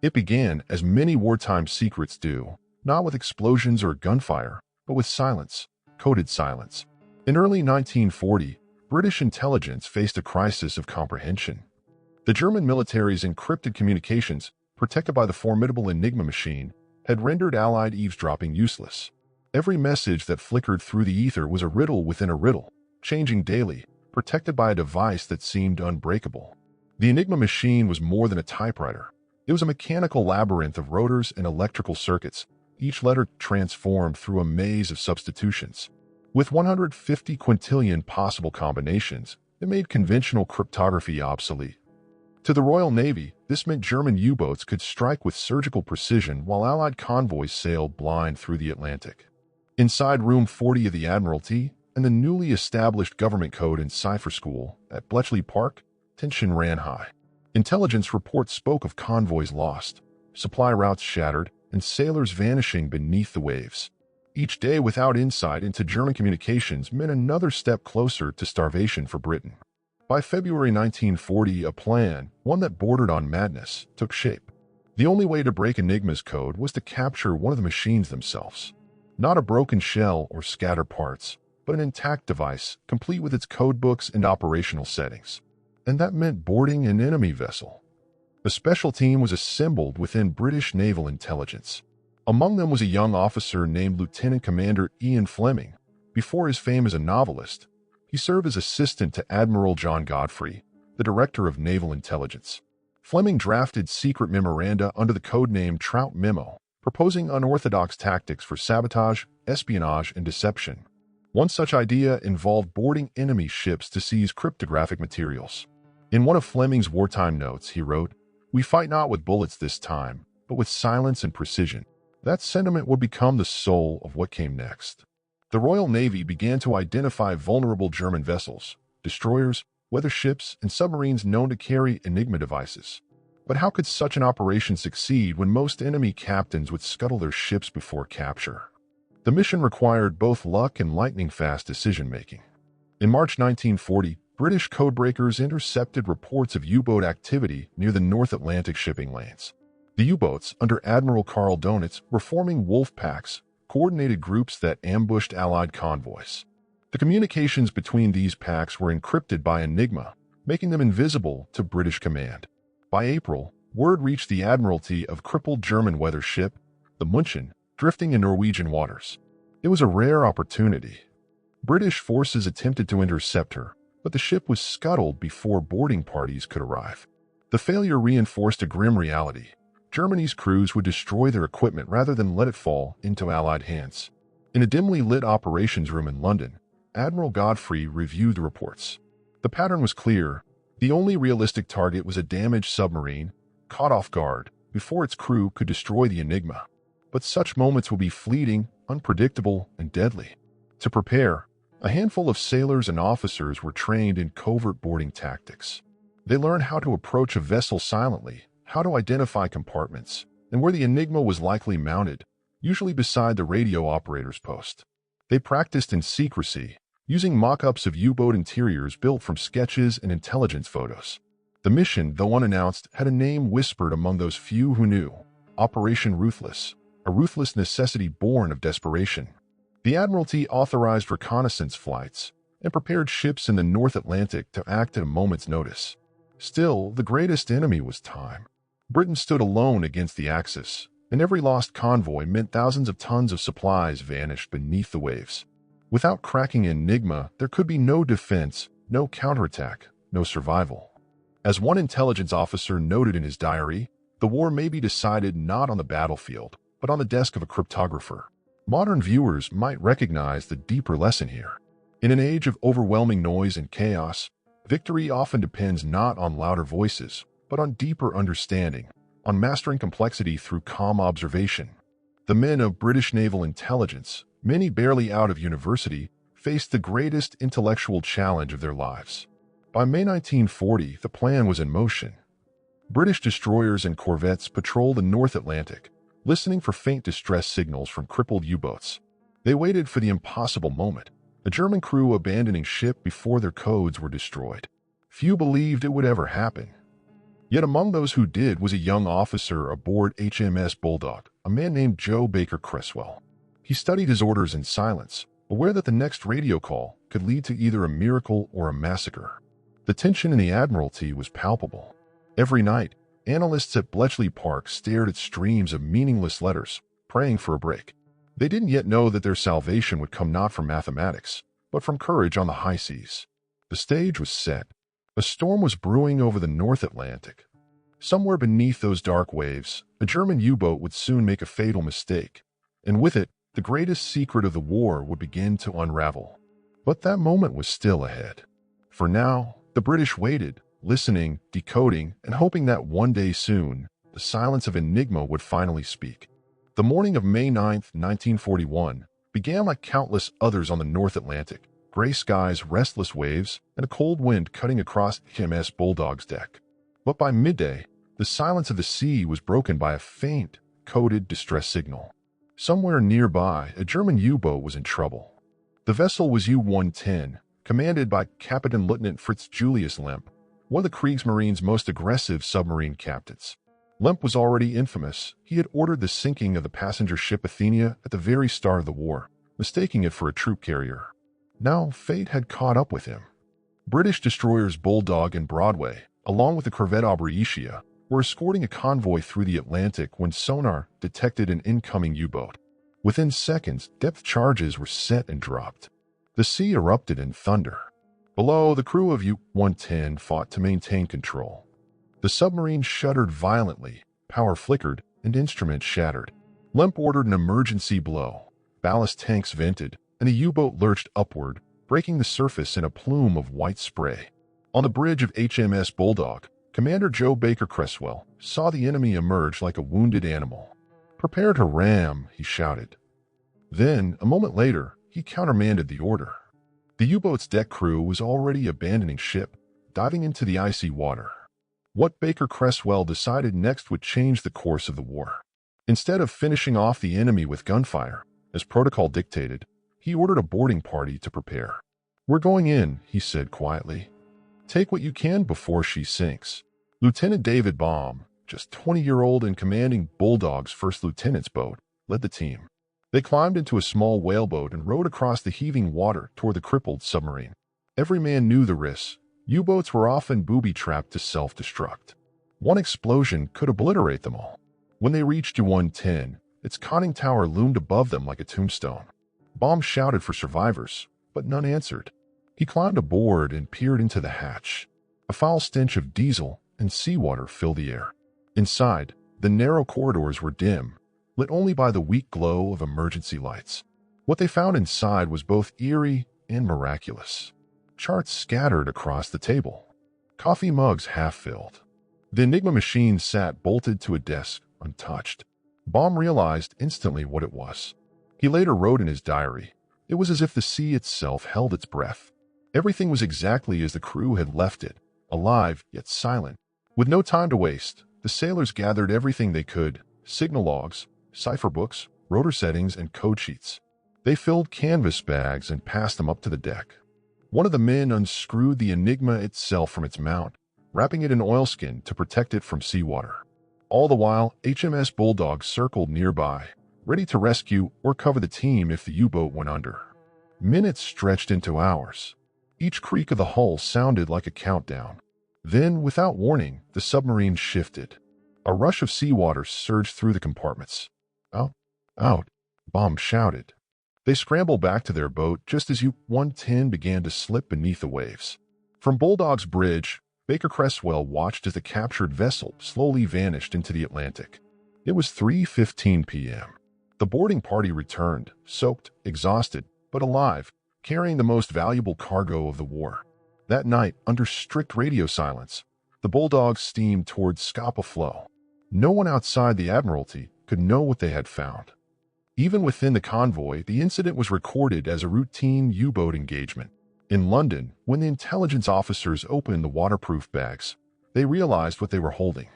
It began, as many wartime secrets do, not with explosions or gunfire, but with silence, coded silence. In early 1940, British intelligence faced a crisis of comprehension. The German military's encrypted communications, protected by the formidable Enigma machine, had rendered Allied eavesdropping useless. Every message that flickered through the ether was a riddle within a riddle, changing daily, protected by a device that seemed unbreakable. The Enigma machine was more than a typewriter. It was a mechanical labyrinth of rotors and electrical circuits, each letter transformed through a maze of substitutions. With 150 quintillion possible combinations, it made conventional cryptography obsolete. To the Royal Navy, this meant German U-boats could strike with surgical precision while Allied convoys sailed blind through the Atlantic. Inside Room 40 of the Admiralty and the newly established government code and cipher school at Bletchley Park, tension ran high. Intelligence reports spoke of convoys lost, supply routes shattered, and sailors vanishing beneath the waves. Each day without insight into German communications meant another step closer to starvation for Britain. By February 1940, a plan, one that bordered on madness, took shape. The only way to break Enigma's code was to capture one of the machines themselves. Not a broken shell or scattered parts, but an intact device, complete with its codebooks and operational settings. And that meant boarding an enemy vessel. A special team was assembled within British naval intelligence. Among them was a young officer named Lieutenant Commander Ian Fleming. Before his fame as a novelist, he served as assistant to Admiral John Godfrey, the director of naval intelligence. Fleming drafted secret memoranda under the codename Trout Memo, proposing unorthodox tactics for sabotage, espionage, and deception. One such idea involved boarding enemy ships to seize cryptographic materials. In one of Fleming's wartime notes, he wrote, "We fight not with bullets this time, but with silence and precision." That sentiment would become the soul of what came next. The Royal Navy began to identify vulnerable German vessels, destroyers, weather ships, and submarines known to carry Enigma devices. But how could such an operation succeed when most enemy captains would scuttle their ships before capture? The mission required both luck and lightning-fast decision-making. In March 1940, British codebreakers intercepted reports of U-boat activity near the North Atlantic shipping lanes. The U-boats, under Admiral Karl Donitz, were forming wolf packs, coordinated groups that ambushed Allied convoys. The communications between these packs were encrypted by Enigma, making them invisible to British command. By April, word reached the Admiralty of crippled German weather ship, the München, drifting in Norwegian waters. It was a rare opportunity. British forces attempted to intercept her, but the ship was scuttled before boarding parties could arrive. The failure reinforced a grim reality. Germany's crews would destroy their equipment rather than let it fall into Allied hands. In a dimly lit operations room in London, Admiral Godfrey reviewed the reports. The pattern was clear. The only realistic target was a damaged submarine, caught off guard, before its crew could destroy the Enigma. But such moments would be fleeting, unpredictable, and deadly. To prepare, a handful of sailors and officers were trained in covert boarding tactics. They learned how to approach a vessel silently, how to identify compartments, and where the Enigma was likely mounted, usually beside the radio operator's post. They practiced in secrecy, using mock-ups of U-boat interiors built from sketches and intelligence photos. The mission, though unannounced, had a name whispered among those few who knew: Operation Ruthless, a ruthless necessity born of desperation. The Admiralty authorized reconnaissance flights and prepared ships in the North Atlantic to act at a moment's notice. Still, the greatest enemy was time. Britain stood alone against the Axis, and every lost convoy meant thousands of tons of supplies vanished beneath the waves. Without cracking Enigma, there could be no defense, no counterattack, no survival. As one intelligence officer noted in his diary, the war may be decided not on the battlefield, but on the desk of a cryptographer. Modern viewers might recognize the deeper lesson here. In an age of overwhelming noise and chaos, victory often depends not on louder voices, but on deeper understanding, on mastering complexity through calm observation. The men of British naval intelligence, many barely out of university, faced the greatest intellectual challenge of their lives. By May 1940, the plan was in motion. British destroyers and corvettes patrolled the North Atlantic, listening for faint distress signals from crippled U-boats. They waited for the impossible moment, a German crew abandoning ship before their codes were destroyed. Few believed it would ever happen. Yet among those who did was a young officer aboard HMS Bulldog, a man named Joe Baker Creswell. He studied his orders in silence, aware that the next radio call could lead to either a miracle or a massacre. The tension in the Admiralty was palpable. Every night, analysts at Bletchley Park stared at streams of meaningless letters, praying for a break. They didn't yet know that their salvation would come not from mathematics, but from courage on the high seas. The stage was set. A storm was brewing over the North Atlantic. Somewhere beneath those dark waves, a German U-boat would soon make a fatal mistake, and with it, the greatest secret of the war would begin to unravel. But that moment was still ahead. For now, the British waited, listening, decoding, and hoping that one day soon, the silence of Enigma would finally speak. The morning of May 9, 1941, began like countless others on the North Atlantic. Gray skies, restless waves, and a cold wind cutting across HMS Bulldog's deck. But by midday, the silence of the sea was broken by a faint, coded distress signal. Somewhere nearby, a German U-boat was in trouble. The vessel was U-110, commanded by Captain Lieutenant Fritz Julius Lemp, one of the Kriegsmarine's most aggressive submarine captains. Lemp was already infamous. He had ordered the sinking of the passenger ship Athenia at the very start of the war, mistaking it for a troop carrier. Now, fate had caught up with him. British destroyers Bulldog and Broadway, along with the corvette Aubrietia, were escorting a convoy through the Atlantic when sonar detected an incoming U-boat. Within seconds, depth charges were set and dropped. The sea erupted in thunder. Below, the crew of U-110 fought to maintain control. The submarine shuddered violently, power flickered, and instruments shattered. Lemp ordered an emergency blow. Ballast tanks vented, and the U-boat lurched upward, breaking the surface in a plume of white spray. On the bridge of HMS Bulldog, Commander Joe Baker Creswell saw the enemy emerge like a wounded animal. "Prepare to ram," he shouted. Then, a moment later, he countermanded the order. The U-boat's deck crew was already abandoning ship, diving into the icy water. What Baker Creswell decided next would change the course of the war. Instead of finishing off the enemy with gunfire, as protocol dictated, he ordered a boarding party to prepare. "We're going in," he said quietly. "Take what you can before she sinks." Lieutenant David Baum, just 20-year-old and commanding Bulldog's first lieutenant's boat, led the team. They climbed into a small whaleboat and rowed across the heaving water toward the crippled submarine. Every man knew the risks. U-boats were often booby-trapped to self-destruct. One explosion could obliterate them all. When they reached U-110, its conning tower loomed above them like a tombstone. Baum shouted for survivors, but none answered. He climbed aboard and peered into the hatch. A foul stench of diesel and seawater filled the air. Inside, the narrow corridors were dim, lit only by the weak glow of emergency lights. What they found inside was both eerie and miraculous. Charts scattered across the table. Coffee mugs half-filled. The Enigma machine sat bolted to a desk, untouched. Baum realized instantly what it was. He later wrote in his diary, "It was as if the sea itself held its breath. Everything was exactly as the crew had left it, alive yet silent." With no time to waste, the sailors gathered everything they could: signal logs, cipher books, rotor settings, and code sheets. They filled canvas bags and passed them up to the deck. One of the men unscrewed the Enigma itself from its mount, wrapping it in oilskin to protect it from seawater. All the while, HMS Bulldog circled nearby, ready to rescue or cover the team if the U-boat went under. Minutes stretched into hours. Each creak of the hull sounded like a countdown. Then, without warning, the submarine shifted. A rush of seawater surged through the compartments. "Out! Out!" Baum shouted. They scrambled back to their boat just as U-110 began to slip beneath the waves. From Bulldog's bridge, Baker Creswell watched as the captured vessel slowly vanished into the Atlantic. It was 3:15 p.m. The boarding party returned, soaked, exhausted, but alive, carrying the most valuable cargo of the war. That night, under strict radio silence, the Bulldogs steamed towards Scapa Flow. No one outside the Admiralty could know what they had found. Even within the convoy, the incident was recorded as a routine U-boat engagement. In London, when the intelligence officers opened the waterproof bags, they realized what they were holding.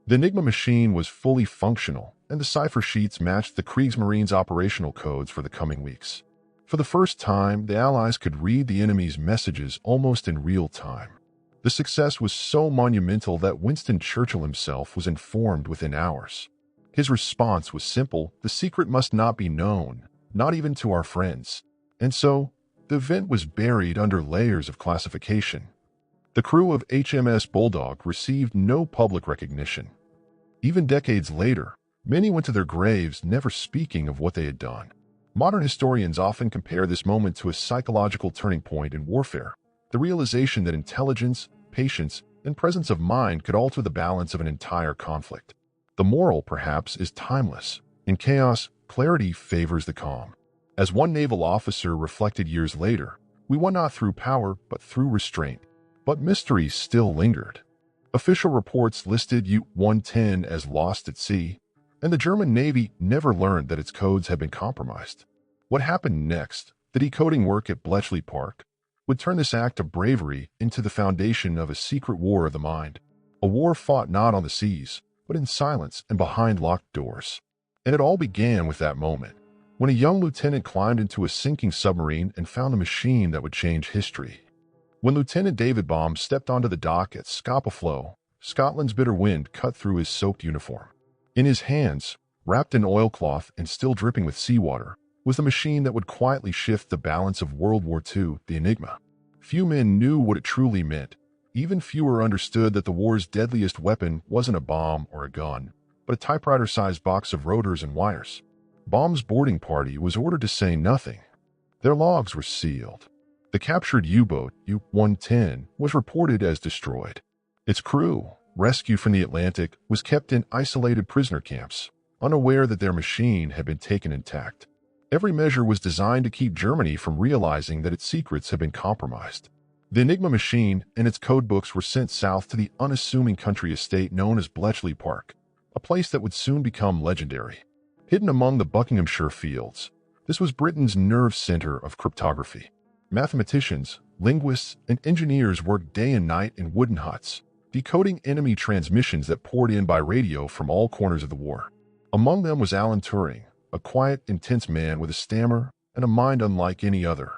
The Enigma machine was fully functional, and the cipher sheets matched the Kriegsmarine's operational codes for the coming weeks. For the first time, the Allies could read the enemy's messages almost in real time. The success was so monumental that Winston Churchill himself was informed within hours. His response was simple: the secret must not be known, not even to our friends. And so, the event was buried under layers of classification. The crew of HMS Bulldog received no public recognition. Even decades later, many went to their graves never speaking of what they had done. Modern historians often compare this moment to a psychological turning point in warfare, the realization that intelligence, patience, and presence of mind could alter the balance of an entire conflict. The moral, perhaps, is timeless. In chaos, clarity favors the calm. As one naval officer reflected years later, we won not through power, but through restraint. But mystery still lingered. Official reports listed U-110 as lost at sea, and the German Navy never learned that its codes had been compromised. What happened next, the decoding work at Bletchley Park, would turn this act of bravery into the foundation of a secret war of the mind. A war fought not on the seas, but in silence and behind locked doors. And it all began with that moment, when a young lieutenant climbed into a sinking submarine and found a machine that would change history. When Lieutenant David Baum stepped onto the dock at Scapa Flow, Scotland's bitter wind cut through his soaked uniform. In his hands, wrapped in oilcloth and still dripping with seawater, was the machine that would quietly shift the balance of World War II, the Enigma. Few men knew what it truly meant. Even fewer understood that the war's deadliest weapon wasn't a bomb or a gun, but a typewriter-sized box of rotors and wires. Baum's boarding party was ordered to say nothing. Their logs were sealed. The captured U-boat, U-110, was reported as destroyed. Its crew, rescued from the Atlantic, was kept in isolated prisoner camps, unaware that their machine had been taken intact. Every measure was designed to keep Germany from realizing that its secrets had been compromised. The Enigma machine and its codebooks were sent south to the unassuming country estate known as Bletchley Park, a place that would soon become legendary. Hidden among the Buckinghamshire fields, this was Britain's nerve center of cryptography. Mathematicians, linguists, and engineers worked day and night in wooden huts, decoding enemy transmissions that poured in by radio from all corners of the war. Among them was Alan Turing, a quiet, intense man with a stammer and a mind unlike any other.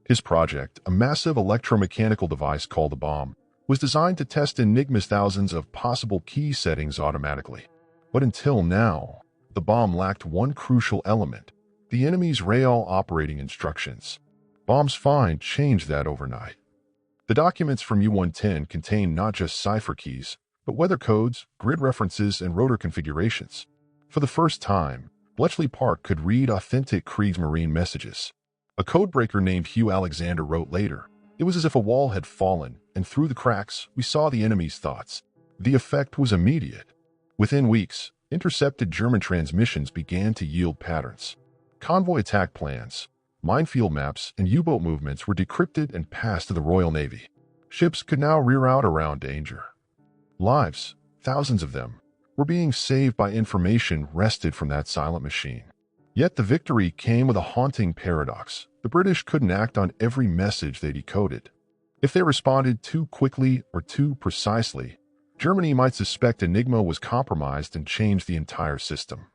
His project, a massive electromechanical device called a bomb, was designed to test Enigma's thousands of possible key settings automatically. But until now, the bomb lacked one crucial element: the enemy's RAAL operating instructions. Baum's find changed that overnight. The documents from U-110 contained not just cipher keys, but weather codes, grid references, and rotor configurations. For the first time, Bletchley Park could read authentic Kriegsmarine messages. A codebreaker named Hugh Alexander wrote later, "It was as if a wall had fallen, and through the cracks, we saw the enemy's thoughts." The effect was immediate. Within weeks, intercepted German transmissions began to yield patterns. Convoy attack plans, minefield maps, and U-boat movements were decrypted and passed to the Royal Navy. Ships could now reroute around danger. Lives, thousands of them, were being saved by information wrested from that silent machine. Yet the victory came with a haunting paradox. The British couldn't act on every message they decoded. If they responded too quickly or too precisely, Germany might suspect Enigma was compromised and change the entire system.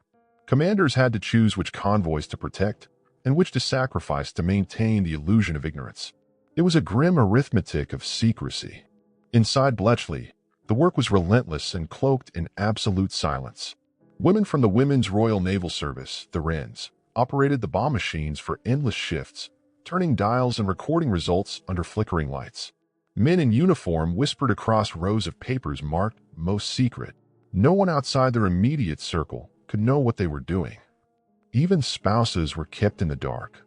Commanders had to choose which convoys to protect and which to sacrifice to maintain the illusion of ignorance. It was a grim arithmetic of secrecy. Inside Bletchley, the work was relentless and cloaked in absolute silence. Women from the Women's Royal Naval Service, the WRENs, operated the bomb machines for endless shifts, turning dials and recording results under flickering lights. Men in uniform whispered across rows of papers marked "Most Secret." No one outside their immediate circle could know what they were doing. Even spouses were kept in the dark.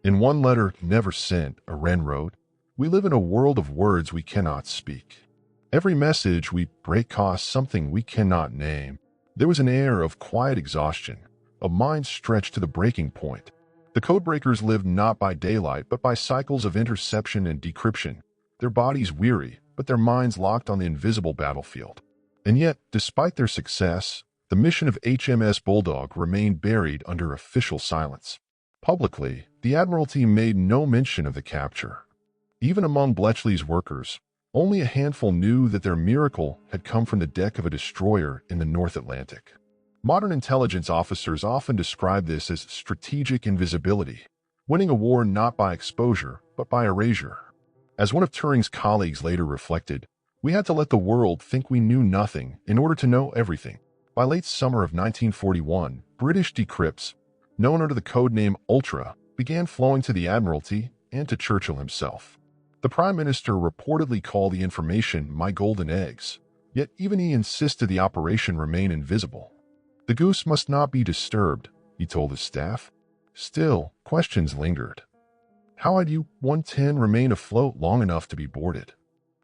In one letter never sent, a WREN wrote, "We live in a world of words we cannot speak. Every message we break costs something we cannot name." There was an air of quiet exhaustion, a mind stretched to the breaking point. The codebreakers lived not by daylight but by cycles of interception and decryption, their bodies weary, but their minds locked on the invisible battlefield. And yet, despite their success, the mission of HMS Bulldog remained buried under official silence. Publicly, the Admiralty made no mention of the capture. Even among Bletchley's workers, only a handful knew that their miracle had come from the deck of a destroyer in the North Atlantic. Modern intelligence officers often describe this as strategic invisibility, winning a war not by exposure, but by erasure. As one of Turing's colleagues later reflected, We had to let the world think we knew nothing in order to know everything. By late summer of 1941, British decrypts, known under the code name Ultra, began flowing to the Admiralty and to Churchill himself. The Prime Minister reportedly called the information "my golden eggs," yet even he insisted the operation remain invisible. "The goose must not be disturbed," he told his staff. Still, questions lingered. How had U-110 remained afloat long enough to be boarded?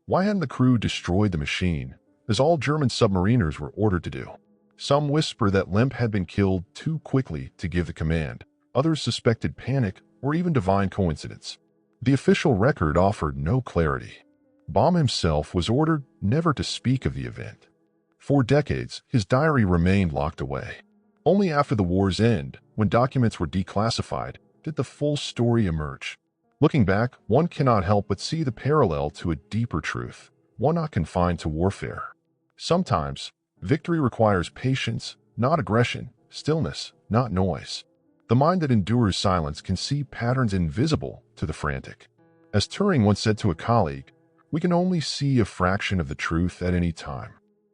Why hadn't the crew destroyed the machine, as all German submariners were ordered to do? Some whisper that Lemp had been killed too quickly to give the command. Others suspected panic or even divine coincidence. The official record offered no clarity. Baum himself was ordered never to speak of the event. For decades, his diary remained locked away. Only after the war's end, when documents were declassified, did the full story emerge. Looking back, one cannot help but see the parallel to a deeper truth, one not confined to warfare. Sometimes, victory requires patience, not aggression, stillness, not noise. The mind that endures silence can see patterns invisible to the frantic. As Turing once said to a colleague, "We can only see a fraction of the truth at any time."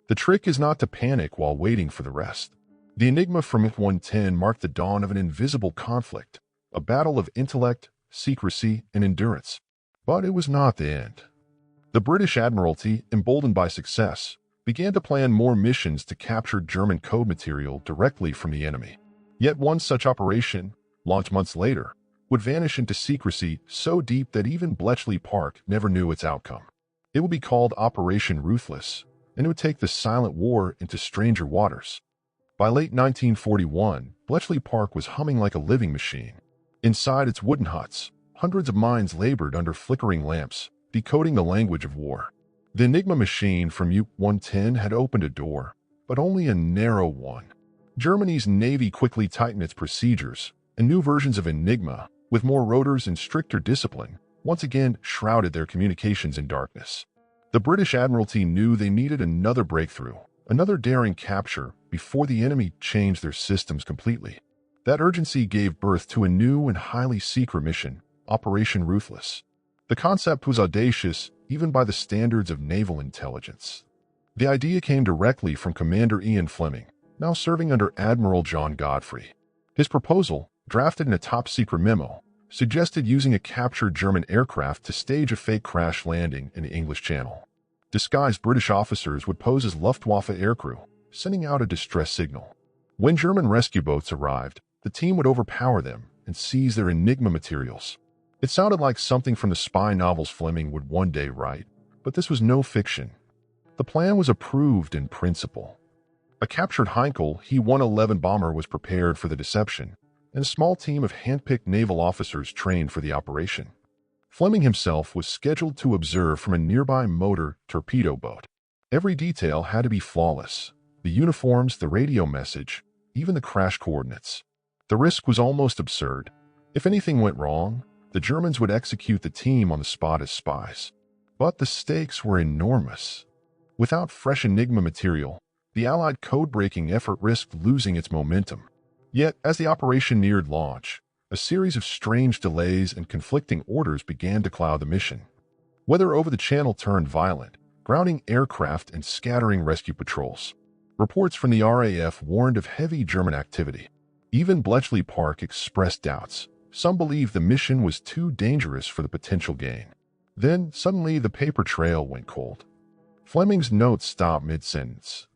The trick is not to panic while waiting for the rest. The Enigma from U-110 marked the dawn of an invisible conflict, a battle of intellect, secrecy, and endurance. But it was not the end. The British Admiralty, emboldened by success, began to plan more missions to capture German code material directly from the enemy. Yet one such operation, launched months later, would vanish into secrecy so deep that even Bletchley Park never knew its outcome. It would be called Operation Ruthless, and it would take the silent war into stranger waters. By late 1941, Bletchley Park was humming like a living machine. Inside its wooden huts, hundreds of minds labored under flickering lamps, decoding the language of war. The Enigma machine from U-110 had opened a door, but only a narrow one. Germany's Navy quickly tightened its procedures, and new versions of Enigma, with more rotors and stricter discipline, once again shrouded their communications in darkness. The British Admiralty knew they needed another breakthrough, another daring capture, before the enemy changed their systems completely. That urgency gave birth to a new and highly secret mission, Operation Ruthless. The concept was audacious, even by the standards of naval intelligence. The idea came directly from Commander Ian Fleming, now serving under Admiral John Godfrey. His proposal, drafted in a top-secret memo, suggested using a captured German aircraft to stage a fake crash landing in the English Channel. Disguised British officers would pose as Luftwaffe aircrew, sending out a distress signal. When German rescue boats arrived, the team would overpower them and seize their Enigma materials. It sounded like something from the spy novels Fleming would one day write, but this was no fiction. The plan was approved in principle. A captured Heinkel He-111 bomber was prepared for the deception, and a small team of handpicked naval officers trained for the operation. Fleming himself was scheduled to observe from a nearby motor torpedo boat. Every detail had to be flawless: the uniforms, the radio message, even the crash coordinates. The risk was almost absurd. If anything went wrong, the Germans would execute the team on the spot as spies. But the stakes were enormous. Without fresh Enigma material, the Allied code-breaking effort risked losing its momentum. Yet, as the operation neared launch, a series of strange delays and conflicting orders began to cloud the mission. Weather over the channel turned violent, grounding aircraft and scattering rescue patrols. Reports from the RAF warned of heavy German activity. Even Bletchley Park expressed doubts. Some believed the mission was too dangerous for the potential gain. Then, suddenly, the paper trail went cold. Fleming's notes stopped mid-sentence.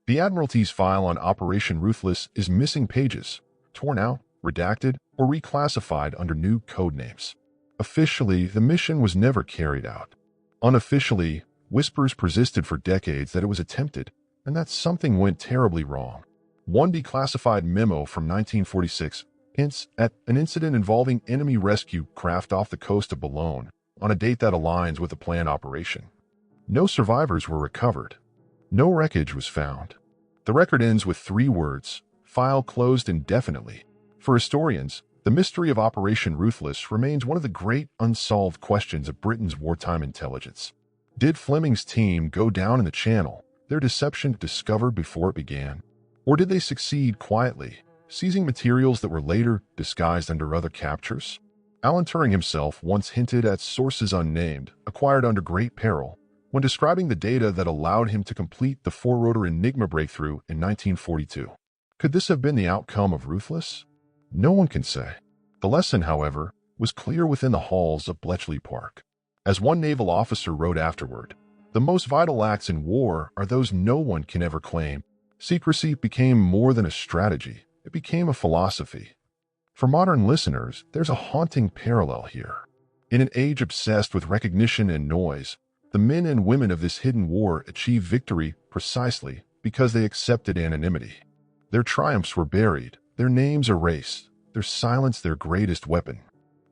The Admiralty's file on Operation Ruthless is missing pages, torn out, redacted, or reclassified under new code names. Officially, the mission was never carried out. Unofficially, whispers persisted for decades that it was attempted, and that something went terribly wrong. One declassified memo from 1946 hints at an incident involving enemy rescue craft off the coast of Boulogne on a date that aligns with the planned operation. No survivors were recovered. No wreckage was found. The record ends with 3 words: file closed indefinitely. For historians, the mystery of Operation Ruthless remains one of the great unsolved questions of Britain's wartime intelligence. Did Fleming's team go down in the Channel, their deception discovered before it began? Or did they succeed quietly, seizing materials that were later disguised under other captures? Alan Turing himself once hinted at sources unnamed, acquired under great peril, when describing the data that allowed him to complete the four-rotor Enigma breakthrough in 1942. Could this have been the outcome of Ruthless? No one can say. The lesson, however, was clear within the halls of Bletchley Park. As one naval officer wrote afterward, "The most vital acts in war are those no one can ever claim." Secrecy became more than a strategy. It became a philosophy. For modern listeners, there's a haunting parallel here. In an age obsessed with recognition and noise, the men and women of this hidden war achieved victory precisely because they accepted anonymity. Their triumphs were buried, their names erased, their silence their greatest weapon.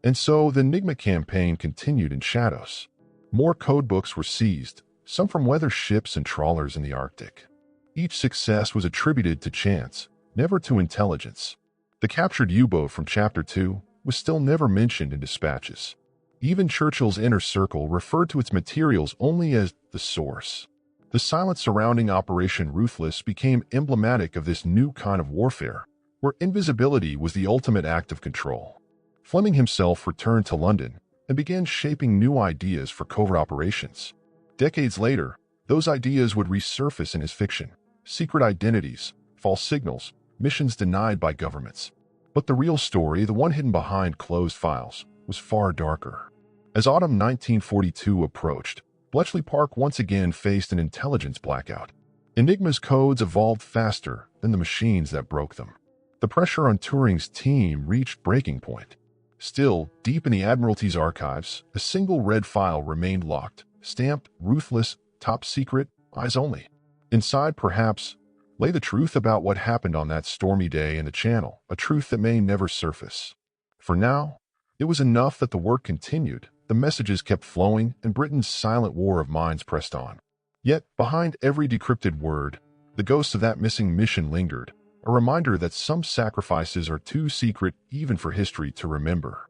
And so the Enigma campaign continued in shadows. More codebooks were seized, some from weather ships and trawlers in the Arctic. Each success was attributed to chance, never to intelligence. The captured U-boat from Chapter 2 was still never mentioned in dispatches. Even Churchill's inner circle referred to its materials only as the source. The silence surrounding Operation Ruthless became emblematic of this new kind of warfare, where invisibility was the ultimate act of control. Fleming himself returned to London and began shaping new ideas for covert operations. Decades later, those ideas would resurface in his fiction: secret identities, false signals, missions denied by governments. But the real story, the one hidden behind closed files, was far darker. As autumn 1942 approached, Bletchley Park once again faced an intelligence blackout. Enigma's codes evolved faster than the machines that broke them. The pressure on Turing's team reached breaking point. Still, deep in the Admiralty's archives, a single red file remained locked, stamped "Ruthless, Top Secret, Eyes Only." Inside, perhaps, lay the truth about what happened on that stormy day in the Channel, a truth that may never surface. For now, it was enough that the work continued, the messages kept flowing, and Britain's silent war of minds pressed on. Yet, behind every decrypted word, the ghost of that missing mission lingered, a reminder that some sacrifices are too secret even for history to remember.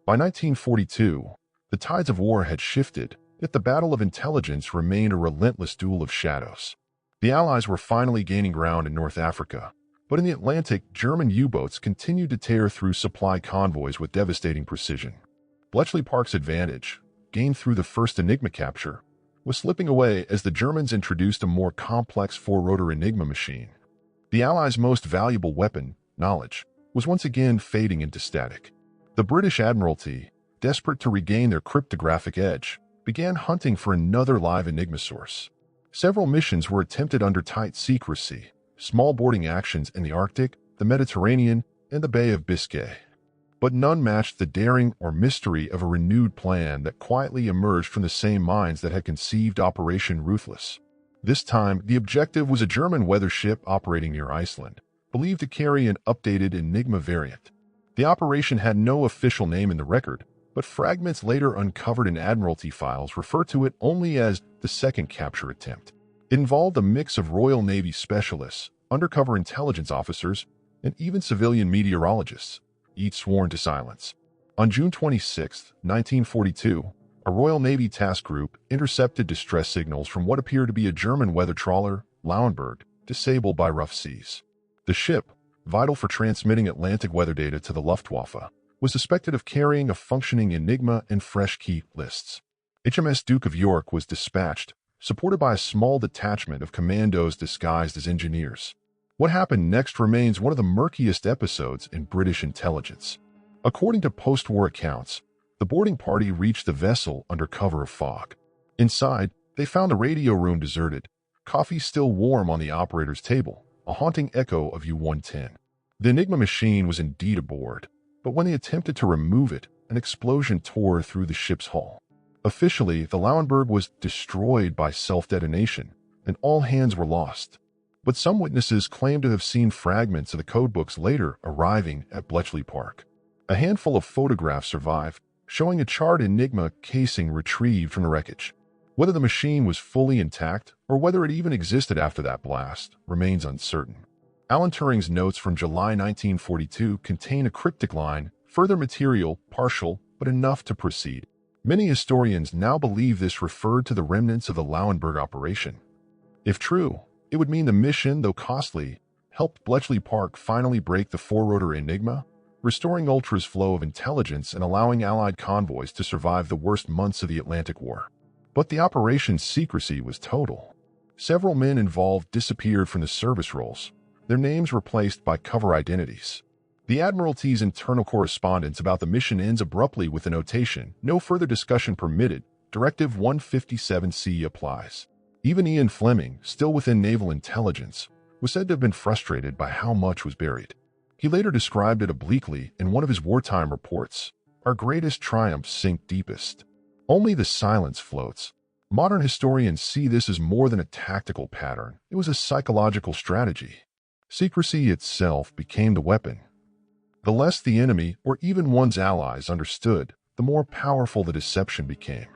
By 1942, the tides of war had shifted, yet the battle of intelligence remained a relentless duel of shadows. The Allies were finally gaining ground in North Africa, but in the Atlantic, German U-boats continued to tear through supply convoys with devastating precision. Bletchley Park's advantage, gained through the first Enigma capture, was slipping away as the Germans introduced a more complex four-rotor Enigma machine. The Allies' most valuable weapon, knowledge, was once again fading into static. The British Admiralty, desperate to regain their cryptographic edge, began hunting for another live Enigma source. Several missions were attempted under tight secrecy, small boarding actions in the Arctic, the Mediterranean, and the Bay of Biscay. But none matched the daring or mystery of a renewed plan that quietly emerged from the same minds that had conceived Operation Ruthless. This time, the objective was a German weather ship operating near Iceland, believed to carry an updated Enigma variant. The operation had no official name in the record, but fragments later uncovered in Admiralty files refer to it only as the second capture attempt. It involved a mix of Royal Navy specialists, undercover intelligence officers, and even civilian meteorologists, each sworn to silence. On June 26, 1942, a Royal Navy task group intercepted distress signals from what appeared to be a German weather trawler, Lauenburg, disabled by rough seas. The ship, vital for transmitting Atlantic weather data to the Luftwaffe, was suspected of carrying a functioning Enigma and fresh key lists. HMS Duke of York was dispatched, supported by a small detachment of commandos disguised as engineers. What happened next remains one of the murkiest episodes in British intelligence. According to post-war accounts, the boarding party reached the vessel under cover of fog. Inside, they found the radio room deserted, coffee still warm on the operator's table, a haunting echo of U-110. The Enigma machine was indeed aboard, but when they attempted to remove it, an explosion tore through the ship's hull. Officially, the Lauenburg was destroyed by self-detonation, and all hands were lost. But some witnesses claim to have seen fragments of the codebooks later arriving at Bletchley Park. A handful of photographs survive, showing a charred Enigma casing retrieved from the wreckage. Whether the machine was fully intact, or whether it even existed after that blast, remains uncertain. Alan Turing's notes from July 1942 contain a cryptic line, "Further material, partial, but enough to proceed." Many historians now believe this referred to the remnants of the Lauenburg operation. If true, it would mean the mission, though costly, helped Bletchley Park finally break the four-rotor Enigma, restoring Ultra's flow of intelligence and allowing Allied convoys to survive the worst months of the Atlantic War. But the operation's secrecy was total. Several men involved disappeared from the service rolls, their names replaced by cover identities. The Admiralty's internal correspondence about the mission ends abruptly with a notation, "No further discussion permitted. Directive 157C applies." Even Ian Fleming, still within naval intelligence, was said to have been frustrated by how much was buried. He later described it obliquely in one of his wartime reports: "Our greatest triumphs sink deepest. Only the silence floats." Modern historians see this as more than a tactical pattern. It was a psychological strategy. Secrecy itself became the weapon. The less the enemy, or even one's allies, understood, the more powerful the deception became.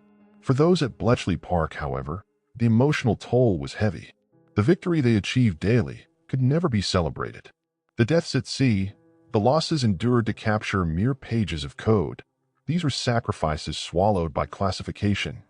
For those at Bletchley Park, however, the emotional toll was heavy. The victory they achieved daily could never be celebrated. The deaths at sea, the losses endured to capture mere pages of code, these were sacrifices swallowed by classification.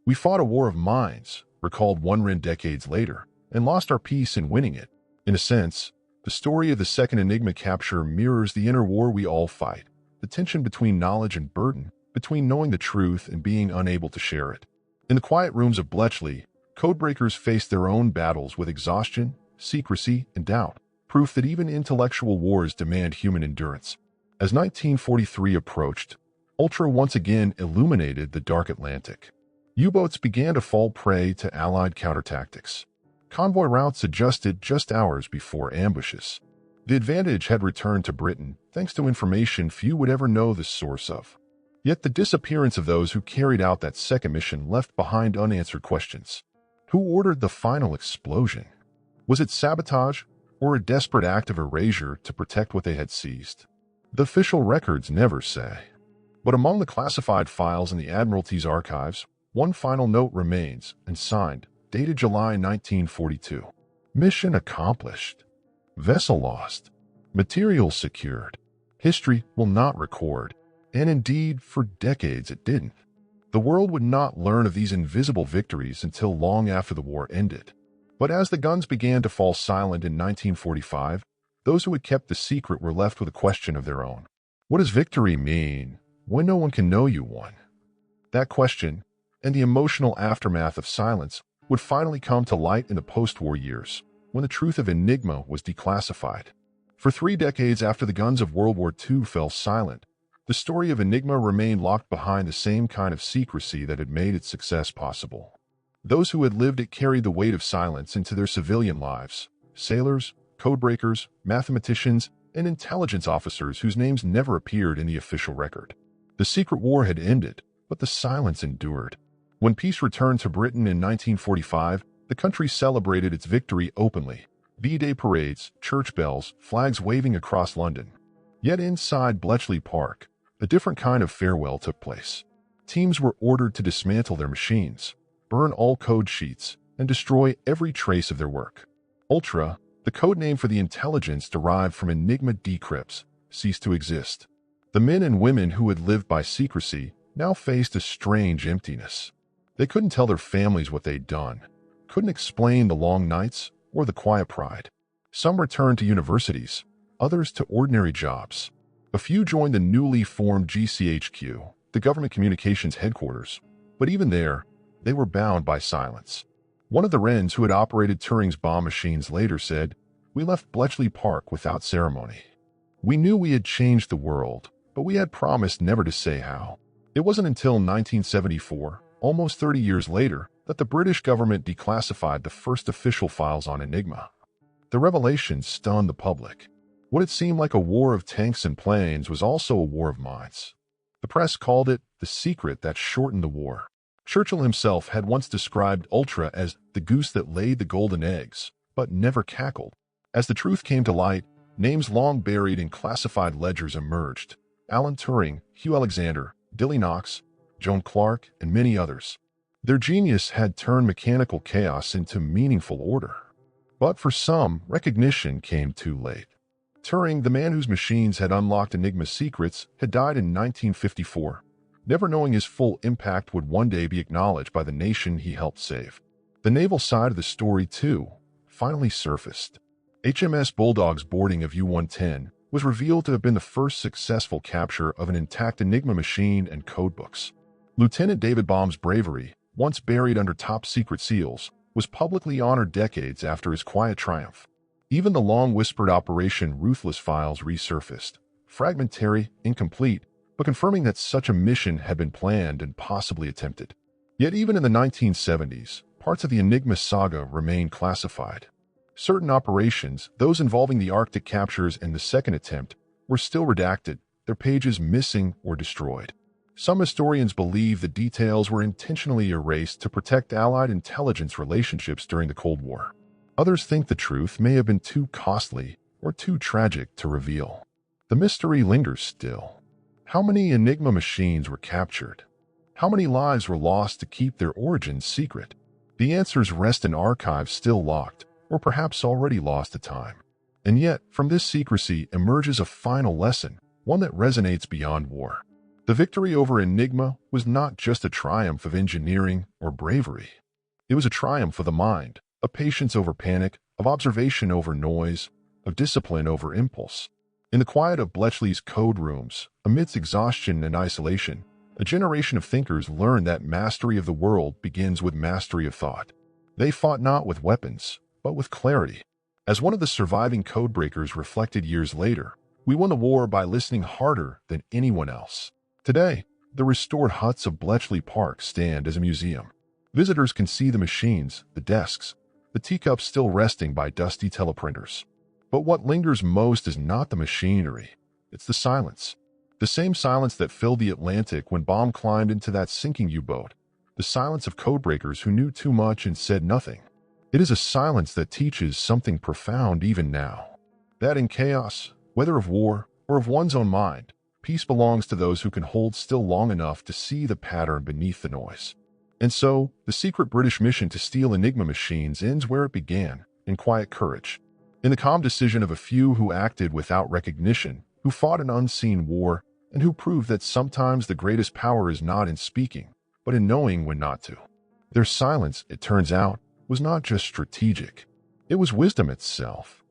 "We fought a war of minds," recalled one Wren decades later, "and lost our peace in winning it." In a sense, the story of the second Enigma capture mirrors the inner war we all fight, the tension between knowledge and burden, between knowing the truth and being unable to share it. In the quiet rooms of Bletchley, codebreakers faced their own battles with exhaustion, secrecy, and doubt, proof that even intellectual wars demand human endurance. As 1943 approached, Ultra once again illuminated the dark Atlantic. U-boats began to fall prey to Allied counterattacks. Convoy routes adjusted just hours before ambushes. The advantage had returned to Britain, thanks to information few would ever know the source of. Yet the disappearance of those who carried out that second mission left behind unanswered questions. Who ordered the final explosion? Was it sabotage, or a desperate act of erasure to protect what they had seized? The official records never say. But among the classified files in the Admiralty's archives, one final note remains, and signed, dated July 1942. Mission accomplished. Vessel lost. Material secured. History will not record. And indeed, for decades it didn't. The world would not learn of these invisible victories until long after the war ended. But as the guns began to fall silent in 1945, those who had kept the secret were left with a question of their own. What does victory mean when no one can know you won? That question, and the emotional aftermath of silence, would finally come to light in the post-war years, when the truth of Enigma was declassified. For 3 decades after the guns of World War II fell silent, the story of Enigma remained locked behind the same kind of secrecy that had made its success possible. Those who had lived it carried the weight of silence into their civilian lives: sailors, codebreakers, mathematicians, and intelligence officers whose names never appeared in the official record. The secret war had ended, but the silence endured. When peace returned to Britain in 1945, the country celebrated its victory openly. V-Day parades, church bells, flags waving across London. Yet inside Bletchley Park, a different kind of farewell took place. Teams were ordered to dismantle their machines, burn all code sheets, and destroy every trace of their work. Ultra, the code name for the intelligence derived from Enigma decrypts, ceased to exist. The men and women who had lived by secrecy now faced a strange emptiness. They couldn't tell their families what they'd done, couldn't explain the long nights or the quiet pride. Some returned to universities, others to ordinary jobs. A few joined the newly formed GCHQ, the government communications headquarters, but even there, they were bound by silence. One of the Wrens who had operated Turing's bomb machines later said, "We left Bletchley Park without ceremony. We knew we had changed the world, but we had promised never to say how." It wasn't until 1974, almost 30 years later, that the British government declassified the first official files on Enigma. The revelation stunned the public. What had seemed like a war of tanks and planes was also a war of minds. The press called it the secret that shortened the war. Churchill himself had once described Ultra as the goose that laid the golden eggs, but never cackled. As the truth came to light, names long buried in classified ledgers emerged: Alan Turing, Hugh Alexander, Dilly Knox, Joan Clark, and many others. Their genius had turned mechanical chaos into meaningful order. But for some, recognition came too late. Turing, the man whose machines had unlocked Enigma's secrets, had died in 1954, never knowing his full impact would one day be acknowledged by the nation he helped save. The naval side of the story, too, finally surfaced. HMS Bulldog's boarding of U-110 was revealed to have been the first successful capture of an intact Enigma machine and codebooks. Lieutenant David Baum's bravery, once buried under top-secret seals, was publicly honored decades after his quiet triumph. Even the long-whispered Operation Ruthless files resurfaced, fragmentary, incomplete, but confirming that such a mission had been planned and possibly attempted. Yet even in the 1970s, parts of the Enigma saga remained classified. Certain operations, those involving the Arctic captures and the second attempt, were still redacted, their pages missing or destroyed. Some historians believe the details were intentionally erased to protect Allied intelligence relationships during the Cold War. Others think the truth may have been too costly or too tragic to reveal. The mystery lingers still. How many Enigma machines were captured? How many lives were lost to keep their origins secret? The answers rest in archives still locked, or perhaps already lost to time. And yet, from this secrecy emerges a final lesson, one that resonates beyond war. The victory over Enigma was not just a triumph of engineering or bravery. It was a triumph of the mind, of patience over panic, of observation over noise, of discipline over impulse. In the quiet of Bletchley's code rooms, amidst exhaustion and isolation, a generation of thinkers learned that mastery of the world begins with mastery of thought. They fought not with weapons, but with clarity. As one of the surviving codebreakers reflected years later, we won the war by listening harder than anyone else. Today, the restored huts of Bletchley Park stand as a museum. Visitors can see the machines, the desks, the teacups still resting by dusty teleprinters. But what lingers most is not the machinery, it's the silence. The same silence that filled the Atlantic when Baum climbed into that sinking U-boat. The silence of codebreakers who knew too much and said nothing. It is a silence that teaches something profound even now. That in chaos, whether of war or of one's own mind, peace belongs to those who can hold still long enough to see the pattern beneath the noise. And so, the secret British mission to steal Enigma machines ends where it began, in quiet courage. In the calm decision of a few who acted without recognition, who fought an unseen war, and who proved that sometimes the greatest power is not in speaking, but in knowing when not to. Their silence, it turns out, was not just strategic. It was wisdom itself.